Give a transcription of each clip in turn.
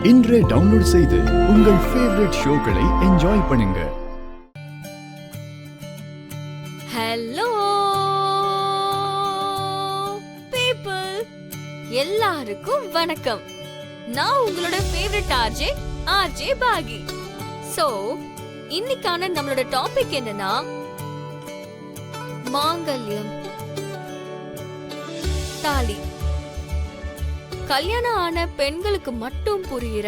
இன்றே டவுன்லோட் செய்து உங்கள் ஃபேவரட் ஷோக்களை என்ஜாய் பண்ணுங்க. ஹலோ பீப்பிள், எல்லாருக்கும் வணக்கம். நான் உங்களோட ஃபேவரட் ஆர்ஜே பாகி. சோ இன்னைக்கான நம்மளோட டாபிக் என்னன்னா மாங்கல்யம், தாலி. கல்யாணம் ஆன பெண்களுக்கு மட்டும் புரியுற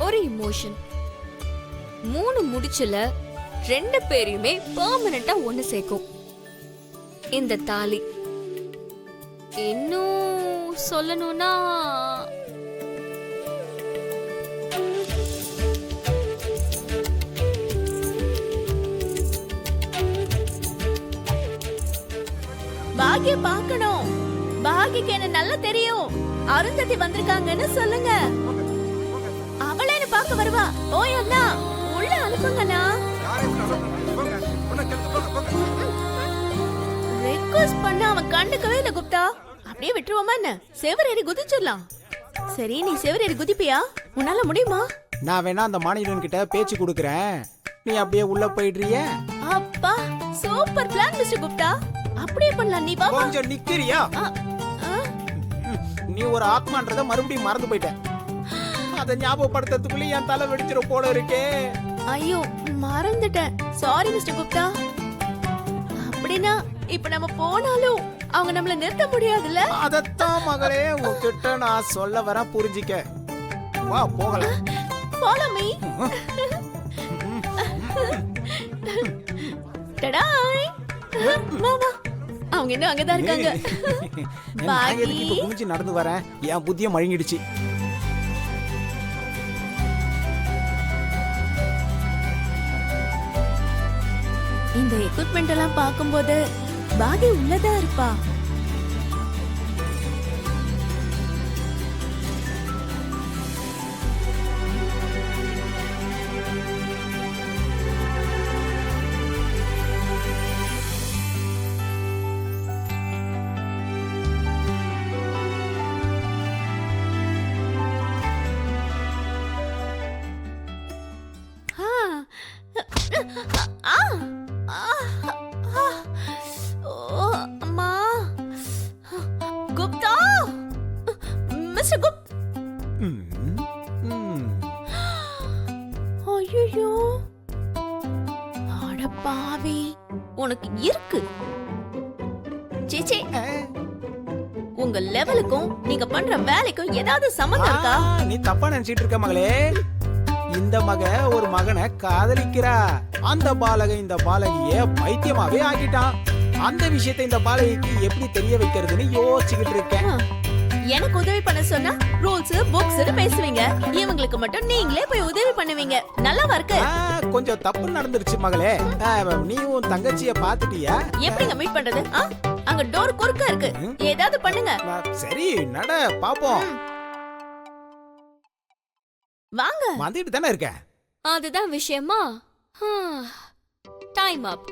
ஒரு இமோஷன். 3 முடிச்சுல 2 பேரையுமே பெர்மனண்டா ஒண்ணு சேர்க்கும் இந்த தாலி. இன்னும் சொல்லணும்னா பாகிய பார்க்கணும். பாகிக்கு என்ன நல்லா தெரியும். அருந்ததி வந்திருக்காங்கன்னு சொல்லுங்க. அவளே பார்க்க வருவா. ஓய் அண்ணா, உள்ள அனுப்புங்கண்ணா. ரெக்வெஸ்ட் பண்ண அவன் கண்டுக்கவே இல்ல குப்தா. அப்படியே விட்டுருவோமா என்ன? செவரேறி குதிச்சிடலாம். சரி, நீ செவரேறி குதிப்பியா? உன்னால முடியுமா? நான் வேணா அந்த மாநிலம் கிட்ட பேச்சு கொடுக்கறேன். நீ அப்படியே உள்ள போயிடுறிய. அப்பா, சூப்பர் பிளான் மிஸ்டர் குப்தா. அப்படியே பண்ணலாம். நீ வா. கொஞ்சம் நிக்கிறியா? நீ ஒரு ஆத்மான்றத மறுபடியும் மறந்து போயிட்ட. அத ஞாபகப்படுத்துறதுக்குள்ள என் தலை வெடிச்சிரும் போல இருக்கே. ஐயோ, மறந்துட்டேன். Sorry mister Gupta. அப்படினா இப்ப நம்ம போனாலும் அவங்க நம்மள நிறுத்த முடியாதுல்ல? அதத்தான் மகளே உன்கிட்ட நான் சொல்ல வர, புரிஞ்சிக்க. வா போகலாம். Follow me. டடாய். மாமா, அவங்க இன்னும் அங்கதான் இருக்காங்க. நான் எதுக்கு இப்ப குனிஞ்சு நடந்து வரேன்? என் புத்திய மழுங்கிடுச்சு. இந்த எக்யூப்மெண்ட் எல்லாம் பாக்கும்போது பாகி உள்ளதா இருப்பா. ஐயோ, அட பாவி, உனக்கு இருக்கு. சேச்சே, உங்க லெவலுக்கும் நீங்க பண்ற வேலைக்கும் ஏதாவது சம்மந்தம் இருக்கா? நீ தப்பா நினைச்சிட்டு இருக்க மகளே. இந்த மக ஒரு மகனை காதலிக்கிறா. அந்த பாலக இந்த பாலகிய பைத்தியமாவே ஆக்கிட்டான். அந்த விஷயத்தை இந்த பாலகிக்கு எப்படி தெரிய வைக்கிறதுன்னு யோசிச்சுக்கிட்டு இருக்கேன். எனக்கு உதவி பண்ண சொன்னா ரூல்ஸ் புக்ஸ் பேசுவீங்க. இவங்களுக்கு மட்டும் நீங்களே போய் உதவி பண்ணுவீங்க. நல்லா இருக்கு. கொஞ்சம் தப்பு நடந்துருச்சு மகளே. நீ உன் தங்கச்சிய பாத்துட்டியா? எப்படிங்க மீட் பண்றது? அங்க டோர் குறுக்க இருக்கு. ஏதாவது பண்ணுங்க. சரி, நட பாப்போம். வாங்க. வந்துட்டு தானே இருக்க. அதுதான் விஷயமா? டைம் அப்.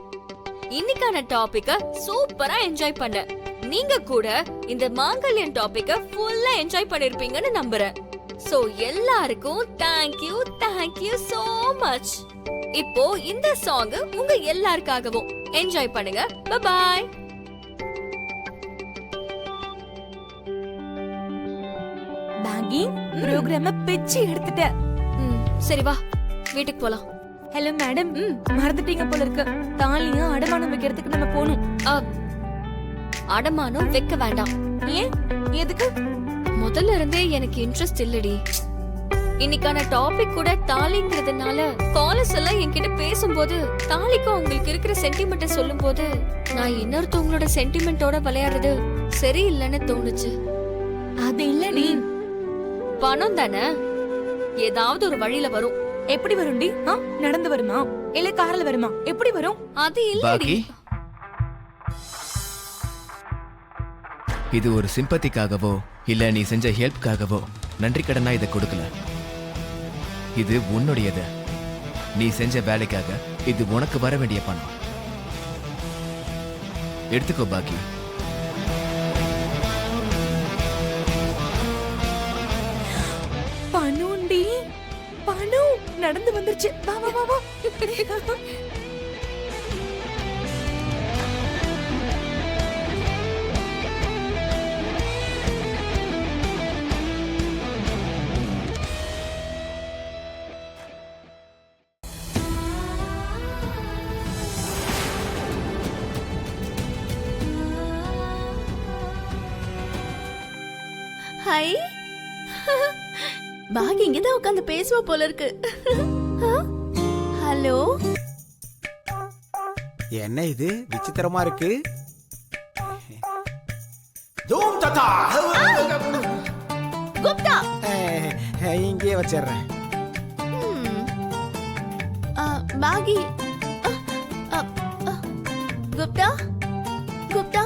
இன்னைக்கான டாபிக்க சூப்பரா என்ஜாய் பண்ண. நீங்க கூட இந்த மாங்கல்யம் டாபிக்க ஃபுல்லா என்ஜாய் பண்ணிருப்பீங்கன்னு நம்புறேன். சோ எல்லாருக்கும் தேங்க்யூ so much. இப்போ இந்த சாங் உங்க எல்லாருக்காகவும் என்ஜாய் பண்ணுங்க. By by. பாகி, ப்ரோகிராம பிச்சி எடுத்துட்ட. சரி வா, வீட்டுக்கு போலாம். ஹலோ மேடம், மறந்துட்டீங்க போல இருக்கு. தாலியா அடமானம் வைக்கிறதுக்கு நம்ம போணும். அடமானம் வைக்க வேண்டாம். ஏன்? எதுக்கு? முதல்ல இருந்தே எனக்கு இன்ட்ரெஸ்ட் இல்லடி. இன்னைக்கான டாபிக் கூட தாலிங்கிறதுனால காலேஜ் எல்லாம் என்கிட்ட பேசும்போது தாலிக்கும் உங்களுக்கு இருக்கிற சென்டிமெண்ட்டை சொல்லும்போது நான் இன்னொருத்தவங்களோட சென்டிமெண்டோட விளையாடுறது சரியில்லைன்னு தோணுச்சு. அது இல்லடி, பணம் தானே, ஏதாவது ஒரு வழியில வரும். எப்படி வரும்டி? நடந்து வருமா இல்ல கார்ல வருமா? எப்படி வரும்? அது இல்லடி. இது ஒரு சிம்பத்திக்காகவோ இல்ல நீ செஞ்ச ஹெல்ப்காகவோ நன்றி கடனா இதை கொடுக்கல. இது உன்னுடையது. நீ செஞ்ச வேலைக்காக இது உனக்கு வர வேண்டிய பணம். எடுத்துக்கோ பாக்கி. பணுண்டி பணு நடந்து வந்துருச்சு. வா வா வா வா. ஹை பாகி இங்கதான் உட்காந்து பேசுவா போல இருக்கு. ஹலோ, என்ன இது விசித்திரமா இருக்கு? தூம் தத்தா. குப்தா. இங்கே வச்சிடுறேன். பாகி. குப்தா குப்தா,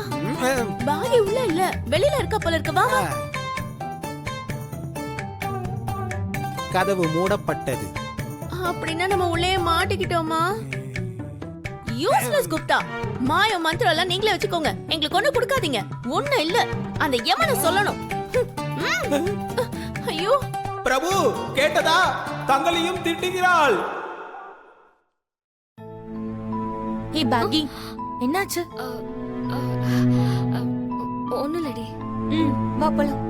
பாகி உள்ள இல்ல, வெளியில இருக்கா போல இருக்கு. வா வா. கதவு மூடப்பட்டது. அப்படின்னா நம்ம உள்ளே மாட்டிக்கிட்டோமா? யூஸ்லெஸ் குப்தா. மாய மந்திரம் எல்லாம் நீங்களே வச்சுக்கோங்க, எங்களுக்கு ஒண்ணு கொடுக்காதீங்க. ஒண்ணு இல்ல, அந்த யமனை சொல்லணும். ஐயோ பிரபு, கேட்டதா? தங்களையும் திட்டுகிறாள். ஹே பாகி, என்னாச்சு? ஒண்ணும் இல்லடி. வா போலாம்.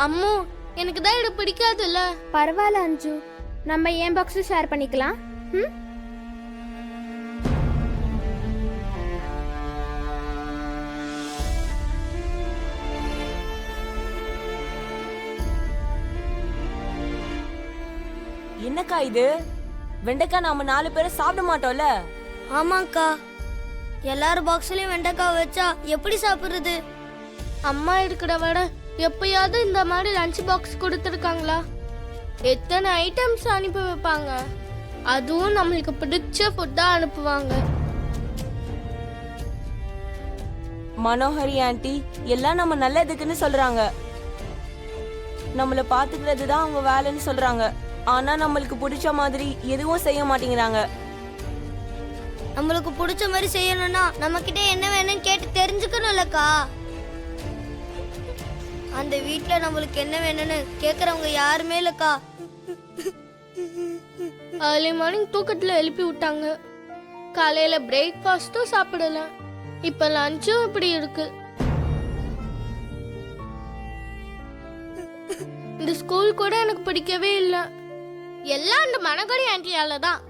அம்மு, எனக்கு தான் இது பிடிக்காதுல்ல. பரவாயில்ல அஞ்சு, நம்ம என் பாக்ஸ் ஷேர் பண்ணிக்கலாம். ம்? என்னக்கா இது? வெண்டைக்காய் நாம 4 பேரும் சாப்பிட மாட்டோம்ல. ஆமாக்கா, எல்லாரும் பாக்ஸ்லயும் வெண்டைக்காய் வச்சா எப்படி சாப்பிடுறது? அம்மா இருக்கிற விட எப்பயாவது இந்த மாதிரி லஞ்ச் பாக்ஸ் கொடுத்துருக்காங்களா? எத்தனை ஐட்டம்ஸ் அனுப்பி வைப்பாங்க, அதுவும் நம்மளுக்கு பிடிச்ச ஃபுட்டா அனுப்புவாங்க. மனோகரி ஆண்டி எல்லாம் நம்ம நல்லதுக்குன்னு சொல்றாங்க. நம்மள பாத்துக்கிறது தான் அவங்க வேலைன்னு சொல்றாங்க. ஆனா நம்மளுக்கு பிடிச்ச மாதிரி எதுவும் செய்ய மாட்டேங்கிறாங்க. நம்மளுக்கு பிடிச்ச மாதிரி செய்யணும்னா நம்ம கிட்ட என்ன வேணும்னு கேட்டு தெரிஞ்சுக்கணும்லக்கா. அந்த வீட்ல நம்மளுக்கு என்ன வேணும்னு கேக்குறவங்க யாருமே இல்லக்கா. ஏர்லி மார்னிங் தூக்கத்துல எழுப்பி விட்டாங்க, காலையில பிரேக்ஃபாஸ்டும் சாப்பிடல, இப்ப லஞ்சும் இப்படி இருக்கு. இந்த ஸ்கூல் கூட எனக்கு பிடிக்கவே இல்லை, எல்லாம் அந்த மனகடி ஆண்டியால தான்.